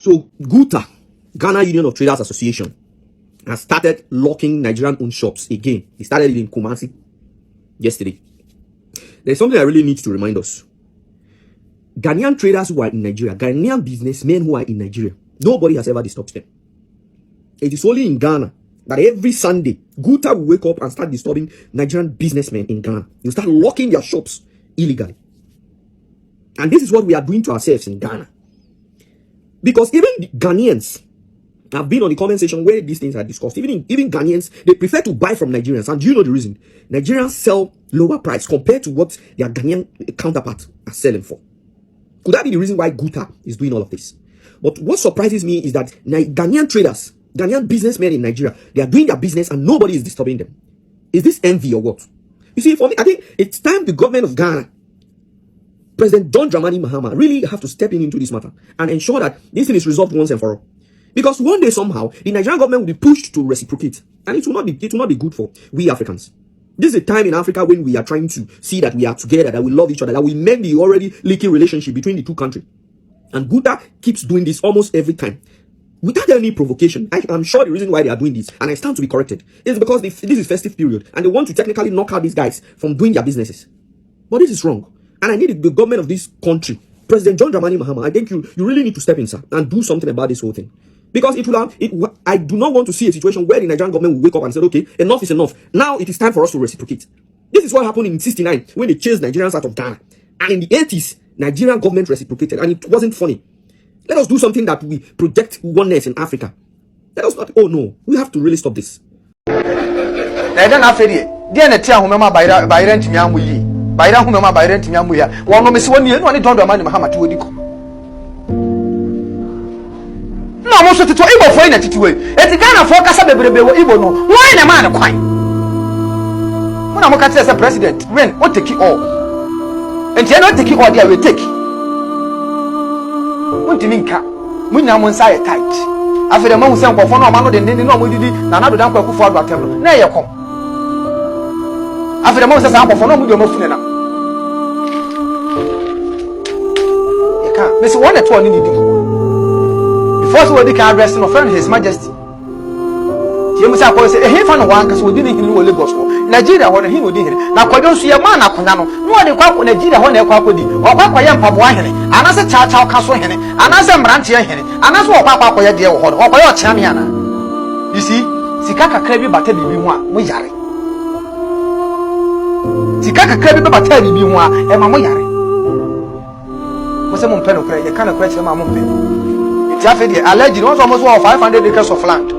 So GUTA, Ghana Union of Traders Association, has started locking Nigerian-owned shops again. They started it in Kumasi yesterday. There's something I really need to remind us. Ghanaian traders who are in Nigeria, Ghanaian businessmen who are in Nigeria, nobody has ever disturbed them. It is only in Ghana that every Sunday, GUTA will wake up and start disturbing Nigerian businessmen in Ghana. You start locking their shops illegally. And this is what we are doing to ourselves in Ghana. Because even the Ghanaians have been on the comment section where these things are discussed. Even Ghanaians, they prefer to buy from Nigerians. And do you know the reason? Nigerians sell lower price compared to what their Ghanaian counterparts are selling for. Could that be the reason why GUTA is doing all of this? But what surprises me is that Ghanaian traders, Ghanaian businessmen in Nigeria, they are doing their business and nobody is disturbing them. Is this envy or what? You see, for me, I think it's time the government of Ghana, President John Dramani Mahama, really have to step into this matter and ensure that this thing is resolved once and for all. Because one day somehow the Nigerian government will be pushed to reciprocate, and it will not be good for we Africans. This is a time in Africa when we are trying to see that we are together, that we love each other, that we mend the already leaky relationship between the two countries. And GUTA keeps doing this almost every time, without any provocation. I'm sure the reason why they are doing this, and I stand to be corrected, is because this is festive period, and they want to technically knock out these guys from doing their businesses. But this is wrong, and I need the government of this country, President John Dramani Mahama, I think you really need to step in, sir, and do something about this whole thing. Because I do not want to see a situation where the Nigerian government will wake up and say, okay, enough is enough. Now it is time for us to reciprocate. This is what happened in '69 when they chased Nigerians out of Ghana. And in the '80s, Nigerian government reciprocated, and it wasn't funny. Let us do something that we project oneness in Africa. Let us not, oh no, we have to really stop this. No, I'm also to Igbo for in a titue. It's Ghana for Casabe Igbo. No, why am I a quine? When I'm as a president, when what take it all? And you're not taking all the will take. What do you mean? When I'm on side tight. After the moment, some for no man, then no one did another damn for whatever. Now you come. After the moment, some for no one. You can't miss one at one. First word, they can address and offend His Majesty. James Apple said, "He found one because we didn't know Lagos. Nigeria, what he would do. Now, quite don't see a man up now. No one quack on Nigeria, one a quack with you, or Papa Papua Henry, and as a child castle Henry, and as a branch Henry, and as what Papa Poya dear or Poya Chamiana. You see, Sikaka Crabby Battery be one, we are. Sikaka Crabby Battery be one, and Mamma Yari. Was a Montano, you can't question my mom. Jaffe, alleged was almost 500 acres of land.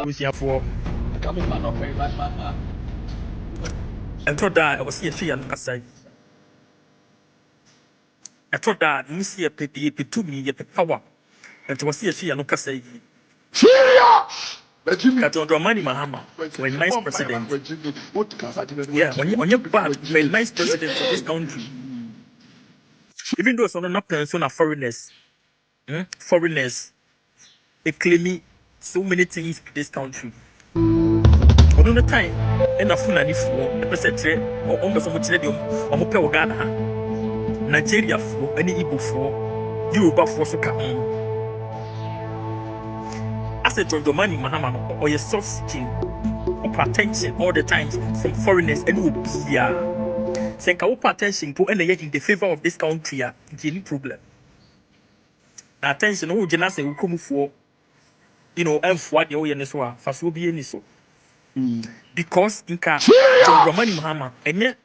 Who's here for coming man of very bad man? I thought that I was here to say. I thought that you see a pity to me at the power. And was here to say. Serious! Katon Money Mahama, when nice president. Yeah, when you're bad, very nice president of this country. Even though some not person are foreigners. Foreigners, they claim so many things in this country. Another time, and a full and if the percentage or almost so much or Hope Ghana, Nigeria for any Igbo for Yoruba for so come. I said, John Domani Mahama or your soft skin or attention all the time from foreigners and will be here. Saying, I will attention to any in the favor of this country, any problem. Attention, oh, Janasa will come for, and what the oil so far, so be any so. Because in Ka, Romani Mahama, and yet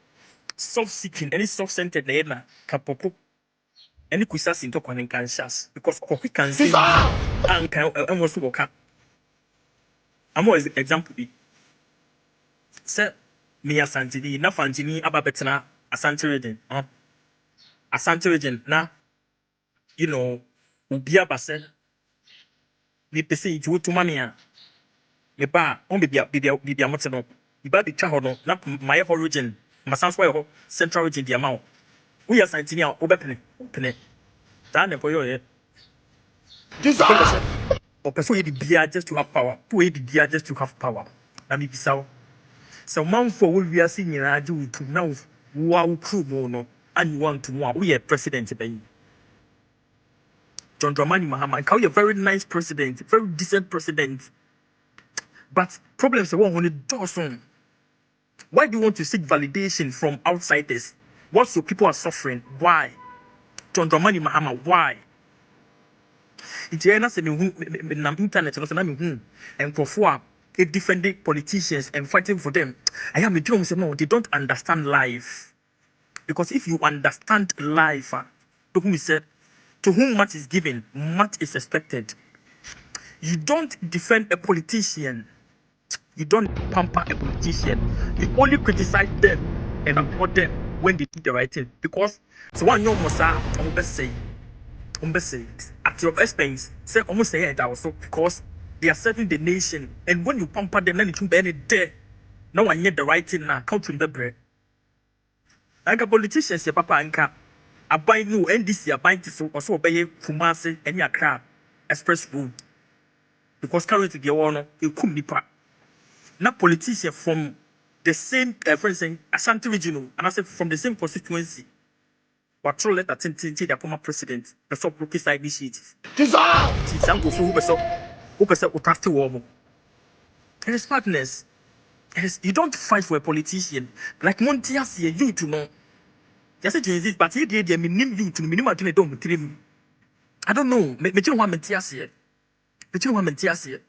soft seeking, any soft centered Naina, Kapopo, any Kusas into Quanin because Koki can see and can almost walk up. I'm always example be. Sir, me a Santini, na Fantini, Ababetana, a Santa region, a Santa region, na, Ubia Bassett. Me pese itu to mania me ba on bibia moteno iba bi twa ho no na my origin masanso ho central region di amount we are santini a obepene pene dan ne boyo ye Jesus o person ye bibia just to have power to ye bibia just to have power na me bisawo so man for we are seeing na aju to now wo prove no and you want to we are president ben John Dramani Mahama, and you're a very nice president, very decent president. But problems are one when it does on. Why do you want to seek validation from outsiders? Once your people are suffering, why? John Dramani Mahama, why? It's here, that's the internet, and for defending politicians and fighting for them. I am a dream, no, they don't understand life. Because if you understand life, to whom he said, to whom much is given, much is expected. You don't defend a politician. You don't pamper a politician. You only criticize them and reward them when they do the right thing. Because so one young Mosa, I'm best say at your expense, say almost say that also because they are serving the nation. And when you pamper them, then it will be any day. No one yet the right thing now. Count to the bread. Like a politician, say Papa Anka. I buy new NDC, I buy this also obey Kumasi and Accra Express Road. Because currently the one you couldn't be part. Not politician from the same, for instance, Ashanti regional, and I said from the same constituency. But throw letter the former president, the sub rookie side initiative. It is madness. You don't fight for a politician. Like Montias, you to know. Yes, it is, but he did minimum you to minimum to don't. I don't know. But you want Mentias here. But you want Mentias here.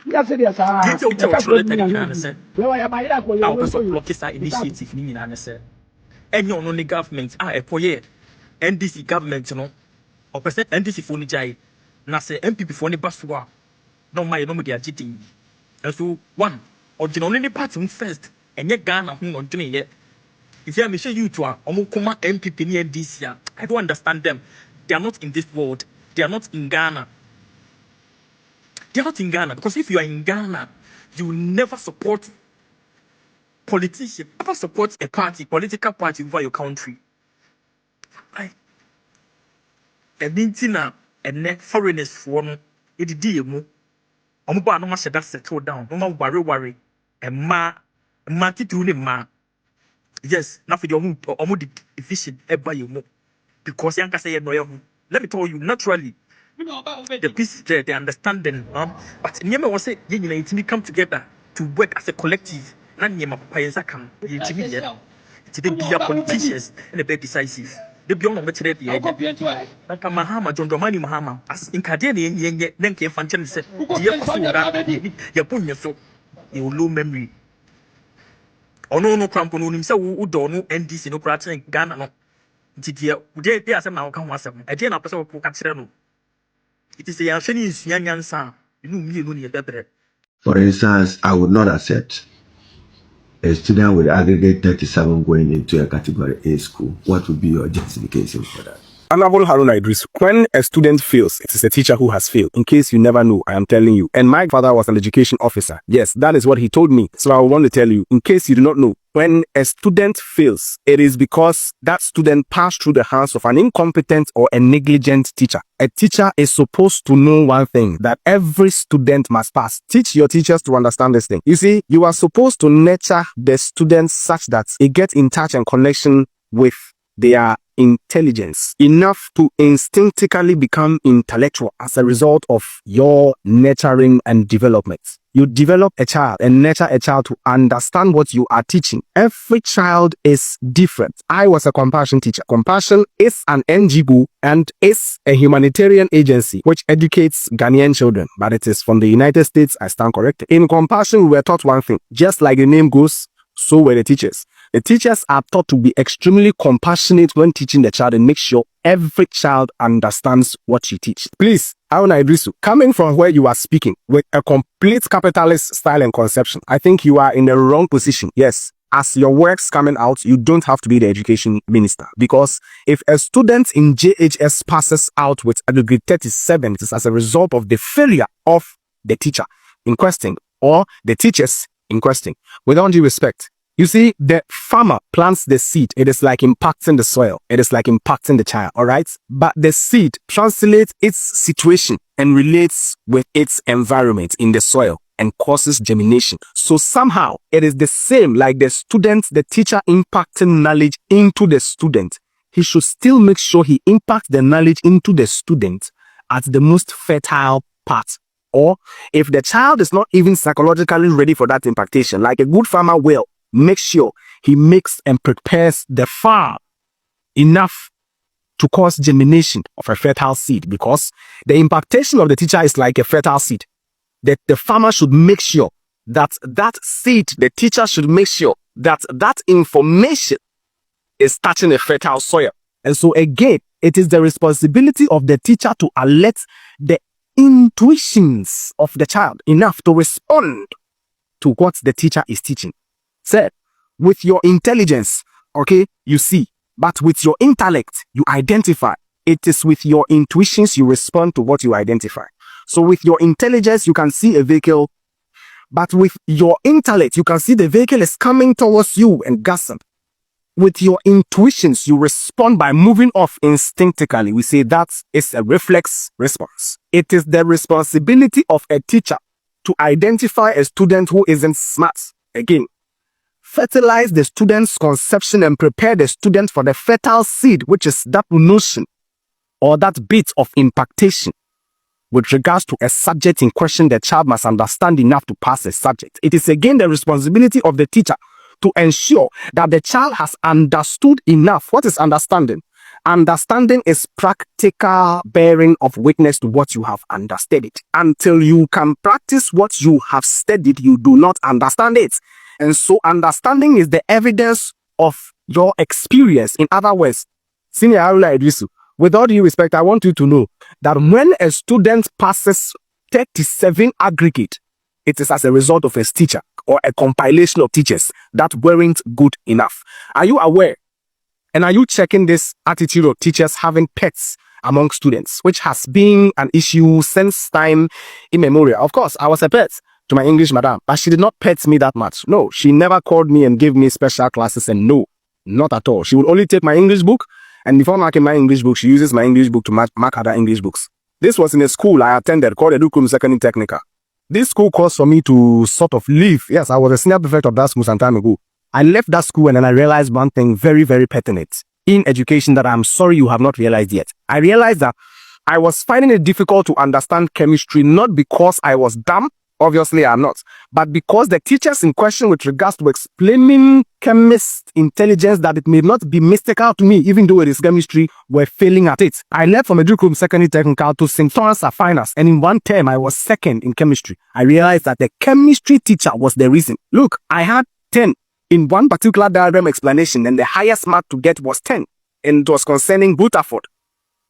Yes, it is. Get your initiative in answer. And your only government, for year. NDC government, you know, or percent NDC for Nijai. Na say MPP for the Basua. No, my no media cheating. And so, one, or the only party first, and yet Ghana, who not doing yet. If you are sure you to Omukuma MPP near this year, I don't understand them. They are not in this world. They are not in Ghana. They are not in Ghana because if you are in Ghana, you will never support politicians, never support a party, political party over your country. Right? And and foreigners for no, it deal mo. Omuba no ma that settle down. No ma worry. And ma titu ma. Yes, now for your omu the efficient eba you mo. Because yanka say no you. Let me tell you, naturally. The peace, the understanding, but Nyema was say, you know, come together to work as a collective. Nan Nyema Payensa come, you to be politicians and a bit decisive. The beyond of the idea. Like a Mahama, John Dramani Mahama, as in Cadeni, then came Fanchen said, you're putting your soul, you low memory. Oh no, crampon himself who don't know NDC no crash in Ghana. No, they are some now come once a day, and person who can. It is a Chinese young son. You know, better. For instance, I would not accept a student with aggregate 37 going into a category A school. What would be your justification for that? Honorable Haruna Idris, when a student fails, it is a teacher who has failed. In case you never know, I am telling you. And my father was an education officer. Yes, that is what he told me. So I want to tell you, in case you do not know, when a student fails, it is because that student passed through the hands of an incompetent or a negligent teacher. A teacher is supposed to know one thing, that every student must pass. Teach your teachers to understand this thing. You see, you are supposed to nurture the students such that they get in touch and connection with their intelligence enough to instinctively become intellectual as a result of your nurturing and development. You develop a child and nurture a child to understand what you are teaching. Every child is different. I was a compassion teacher. Compassion is an NGO and is a humanitarian agency which educates Ghanaian children, but it is from the United States. I stand corrected. In compassion, we were taught one thing, just like the name goes, so were the teachers. The teachers are taught to be extremely compassionate when teaching the child and make sure every child understands what you teach. Please, Haruna Idrisu, coming from where you are speaking with a complete capitalist style and conception, I think you are in the wrong position. Yes, as your works coming out, you don't have to be the education minister, because if a student in JHS passes out with a degree 37, it is as a result of the failure of the teacher in question or the teachers in question. With all due respect, you see, the farmer plants the seed. It is like impacting the soil. It is like impacting the child, all right? But the seed translates its situation and relates with its environment in the soil and causes germination. So somehow, it is the same like the student, the teacher impacting knowledge into the student. he should still make sure he impacts the knowledge into the student at the most fertile part. Or if the child is not even psychologically ready for that impactation, like a good farmer will, make sure he makes and prepares the farm enough to cause germination of a fertile seed, because the impactation of the teacher is like a fertile seed. That the farmer should make sure that that seed, the teacher should make sure that that information is touching a fertile soil. And so again, it is the responsibility of the teacher to alert the intuitions of the child enough to respond to what the teacher is teaching. Said, with your intelligence, okay, you see, but with your intellect, you identify. It is with your intuitions you respond to what you identify. So with your intelligence, you can see a vehicle, but with your intellect, you can see the vehicle is coming towards you and gasp. With your intuitions, you respond by moving off instinctively. We say that is a reflex response. It is the responsibility of a teacher to identify a student who isn't smart. Again, fertilize the student's conception and prepare the student for the fertile seed, which is that notion or that bit of impactation with regards to a subject in question. The child must understand enough to pass a subject. It is again the responsibility of the teacher to ensure that the child has understood enough. What is understanding? Understanding is practical bearing of witness to what you have understood. Until you can practice what you have studied, you do not understand it. And so understanding is the evidence of your experience. In other words, Senior Arula Idrisu, with all due respect, I want you to know that when a student passes 37 aggregate, it is as a result of a teacher or a compilation of teachers that weren't good enough. Are you aware? And are you checking this attitude of teachers having pets among students, which has been an issue since time immemorial? Of course, I was a pet to my English madam, but she did not pet me that much. No, she never called me and gave me special classes, and no, not at all. She would only take my English book, and before marking my English book, she uses my English book to mark other English books. This was in a school I attended called Edukum Secondary Technical. This school caused for me to sort of leave. Yes, I was a senior prefect of that school some time ago. I left that school and then I realized one thing very, very pertinent in education that I'm sorry you have not realized yet. I realized that I was finding it difficult to understand chemistry, not because I was dumb, obviously I'm not, but because the teachers in question with regards to explaining chemist intelligence, that it may not be mystical to me, even though it is chemistry, were failing at it. I left from Edukum Secondary Technical to St. Thomas Aquinas, and in one term I was second in chemistry. I realized that the chemistry teacher was the reason. Look, I had 10 in one particular diagram explanation, and the highest mark to get was 10, and it was concerning Rutherford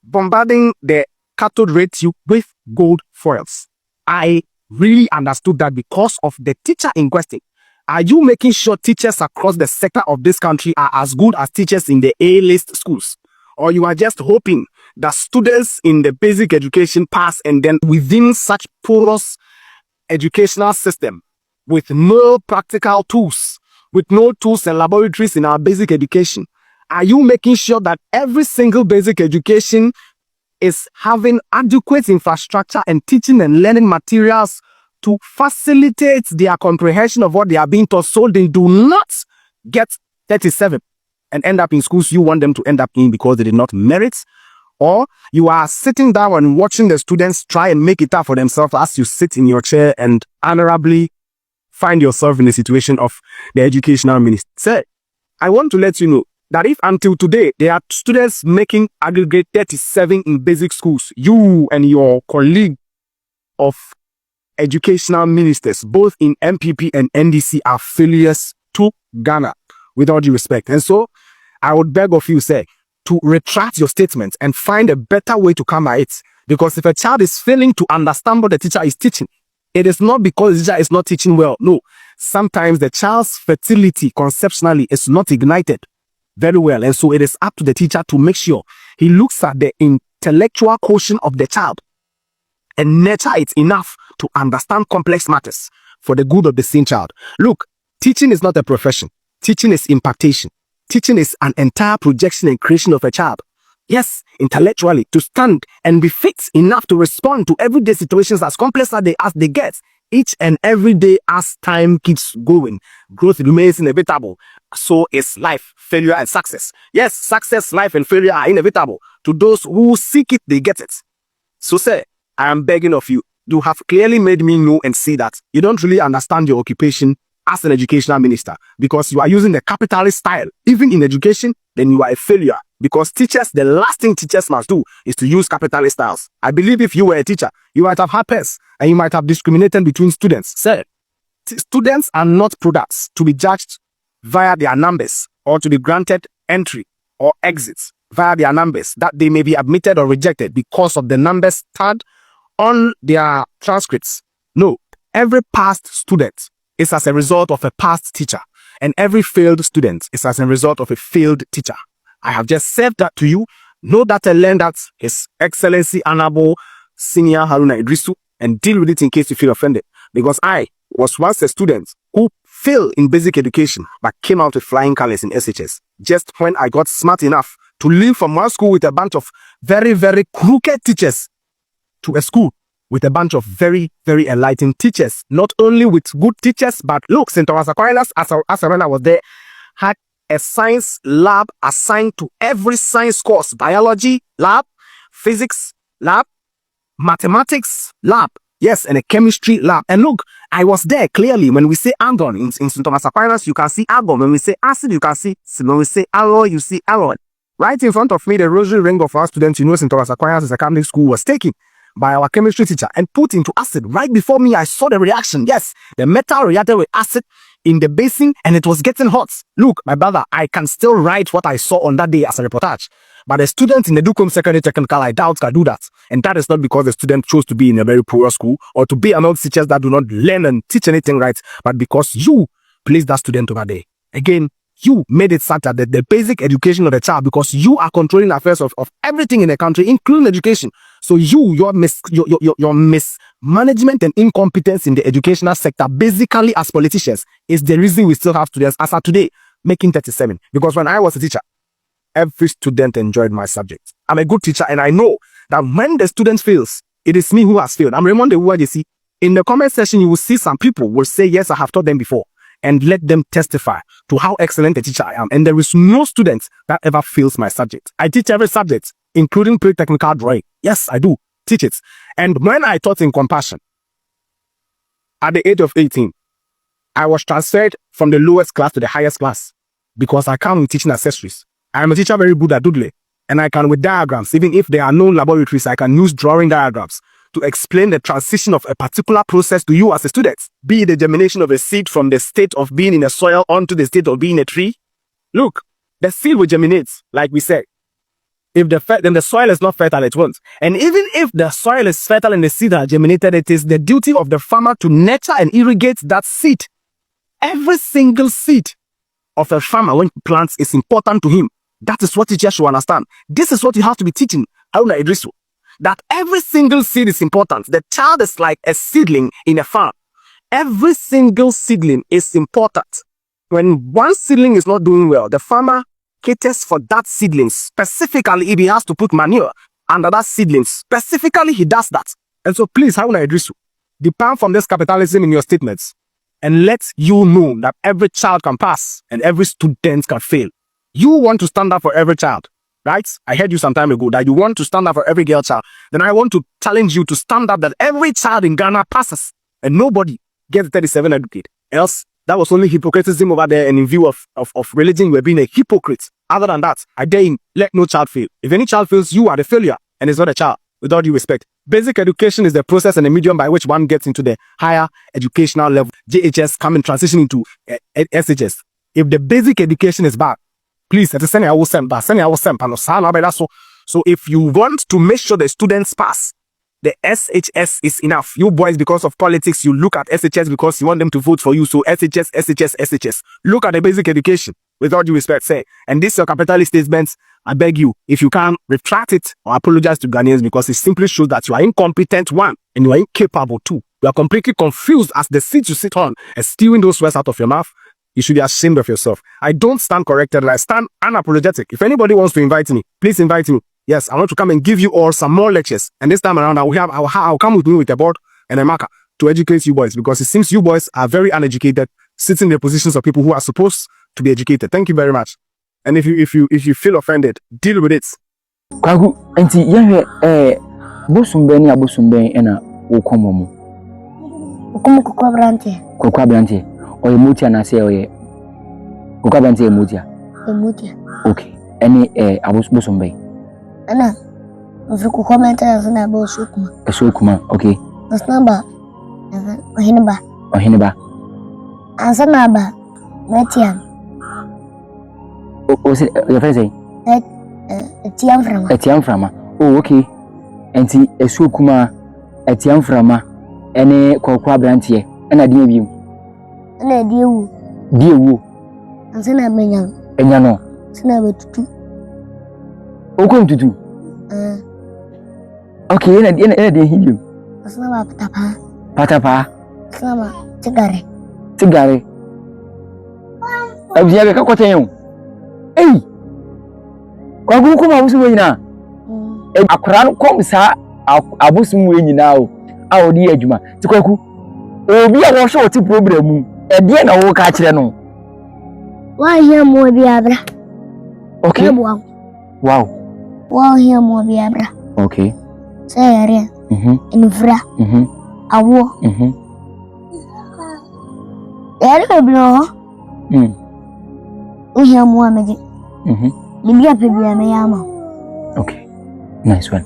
bombarding the cathode ray tube with gold foils. I really understood that because of the teacher in question. Are you making sure teachers across the sector of this country are as good as teachers in the A-list schools? Or you are just hoping that students in the basic education pass, and then within such porous educational system with no practical tools, with no tools and laboratories in our basic education, are you making sure that every single basic education is having adequate infrastructure and teaching and learning materials to facilitate their comprehension of what they are being taught, so they do not get 37 and end up in schools you want them to end up in because they did not merit? Or you are sitting down and watching the students try and make it up for themselves as you sit in your chair and honorably find yourself in the situation of the educational minister. Sir, I want to let you know that if until today there are students making aggregate 37 in basic schools, you and your colleague of educational ministers, both in MPP and NDC, are failures to Ghana, with all due respect. And so I would beg of you, sir, to retract your statement and find a better way to come at it. Because if a child is failing to understand what the teacher is teaching, it is not because the teacher is not teaching well. No, sometimes the child's fertility conceptually is not ignited very well. And so it is up to the teacher to make sure he looks at the intellectual quotient of the child and nurture it enough to understand complex matters for the good of the same child. Look, teaching is not a profession. Teaching is impartation. Teaching is an entire projection and creation of a child. Yes, intellectually, to stand and be fit enough to respond to everyday situations as complex as they get, each and every day as time keeps going. Growth remains inevitable. so is life, failure and success. Yes, success, life and failure are inevitable. To those who seek it, they get it. So sir, I am begging of you, you have clearly made me know and see that you don't really understand your occupation as an educational minister, because you are using the capitalist style. Even in education, then you are a failure. Because teachers, the last thing teachers must do is to use capitalist styles. I believe if you were a teacher, you might have had pests and you might have discriminated between students. Sir, students are not products to be judged via their numbers or to be granted entry or exits via their numbers, that they may be admitted or rejected because of the numbers tagged on their transcripts. No, every past student is as a result of a past teacher, and every failed student is as a result of a failed teacher. I have just said that to you. Know that and learn that. His Excellency Honorable Senior Haruna Idrisu, and deal with it in case you feel offended. Because I was once a student who failed in basic education but came out with flying colors in SHS. Just when I got smart enough to leave from one school with a bunch of very, very crooked teachers to a school with a bunch of very, very enlightened teachers. Not only with good teachers, but look, St. Thomas Aquinas, as when I was there, had a science lab assigned to every science course. Biology lab, physics lab, mathematics lab. Yes, and a chemistry lab. And look, I was there clearly. When we say argon in St. Thomas Aquinas, you can see argon. When we say acid, you can see. When we say alloy, you see alloy. Right in front of me, the rosary ring of our students, St. Thomas Aquinas is a Catholic school, was taken by our chemistry teacher and put into acid. Right before me, I saw the reaction. Yes, the metal reacted with acid in the basin and it was getting hot. Look, my brother, I can still write what I saw on that day as a reportage. But the students in the Dukum Secondary Technical, I doubt, can do that. And that is not because the student chose to be in a very poor school or to be among teachers that do not learn and teach anything right, but because you placed that student over there. Again, you made it such that the basic education of the child, because you are controlling affairs of everything in the country, including education. So your mismanagement and incompetence in the educational sector, basically as politicians, is the reason we still have students as of today making 37. Because when I was a teacher, every student enjoyed my subject. I'm a good teacher, and I know that when the student fails, it is me who has failed. I'm Raymond the word you see. In the comment section, you will see some people will say, yes, I have taught them before. And let them testify to how excellent a teacher I am. And there is no student that ever fails my subject. I teach every subject, including pre-technical drawing. Yes, I do teach it. And when I taught in compassion, at the age of 18, I was transferred from the lowest class to the highest class because I come with teaching accessories. I am a teacher very good at doodling, and I can with diagrams. Even if there are no laboratories, I can use drawing diagrams to explain the transition of a particular process to you as a student, be it the germination of a seed from the state of being in a soil onto the state of being a tree. Look, the seed will germinate, like we said. If then the soil is not fertile, it won't. And even if the soil is fertile and the seed has germinated, it is the duty of the farmer to nurture and irrigate that seed. Every single seed of a farmer when he plants is important to him. That is what teachers should understand. This is what you have to be teaching Haruna Idrisu. That every single seed is important. The child is like a seedling in a farm. Every single seedling is important. When one seedling is not doing well, the farmer caters for that seedling. Specifically, if he has to put manure under that seedling, specifically he does that. And so please, Haruna Idrisu, depart from this capitalism in your statements and let you know that every child can pass and every student can fail. You want to stand up for every child. Right? I heard you some time ago that you want to stand up for every girl child. Then I want to challenge you to stand up that every child in Ghana passes and nobody gets 37 educated. Else, that was only hypocritism over there, and in view of religion, we're being a hypocrite. Other than that, I dare you, let no child fail. If any child fails, you are the failure and it's not a child, with all due respect. Basic education is the process and the medium by which one gets into the higher educational level. JHS come and transition into SHS. If the basic education is bad, please, so if you want to make sure the students pass, the SHS is enough. You boys, because of politics, you look at SHS because you want them to vote for you. So SHS. Look at the basic education, with all due respect, say. And this is your capitalist statements. I beg you, if you can, retract it or apologize to Ghanaians, because it simply shows that you are incompetent, one, and you are incapable, two. You are completely confused as the seat you sit on and stealing those words out of your mouth. You should be ashamed of yourself. I don't stand corrected. I stand unapologetic. If anybody wants to invite me, please invite me. Yes, I want to come and give you all some more lectures. And this time around, I'll come with me with a board and a marker to educate you boys, because it seems you boys are very uneducated, sitting in the positions of people who are supposed to be educated. Thank you very much. And if you feel offended, deal with it. Kwagu, enti yehwe bosumbe abosumbe ena wokomo mu. Wokomo kokwa branche. Kokwa branche. Oye mutia na se oye. Kokwa branche mutia. Mutia. Okay. Any bosumbe. Ana. Mfiri kokwa branche na bosukuma. Esukuma, okay. Nasnaba. Ohineba. Ohineba. Ansanaba. Metian. O se your friend say? Etiam frama. Oh, okay. Enti esukuma etiam frama ene kokwa branche ena die bium. Ena diewu. Diewu. Ansana benya. Enya no. Sana betutu. Okom tutu. Okay, ena die hilium. Asana patapa. Patapa. Asana tigare. Tigare. Abia be kakoten yo. Ei. Kwagu kuma abusu we nyina. Akora no kom sa abusu we nyina o. A odi adwuma. Ti kwaku. Obi a wo hwe oti program mu. E de na wo ka kire no. Wa hia mo bi abra. Okay. Wow. Wa hia mo bi abra. Okay. Sayare. Infra. Awo. Yare bi no. Hia mo amege. Libya pe bi ameyama. Okay. Nice one.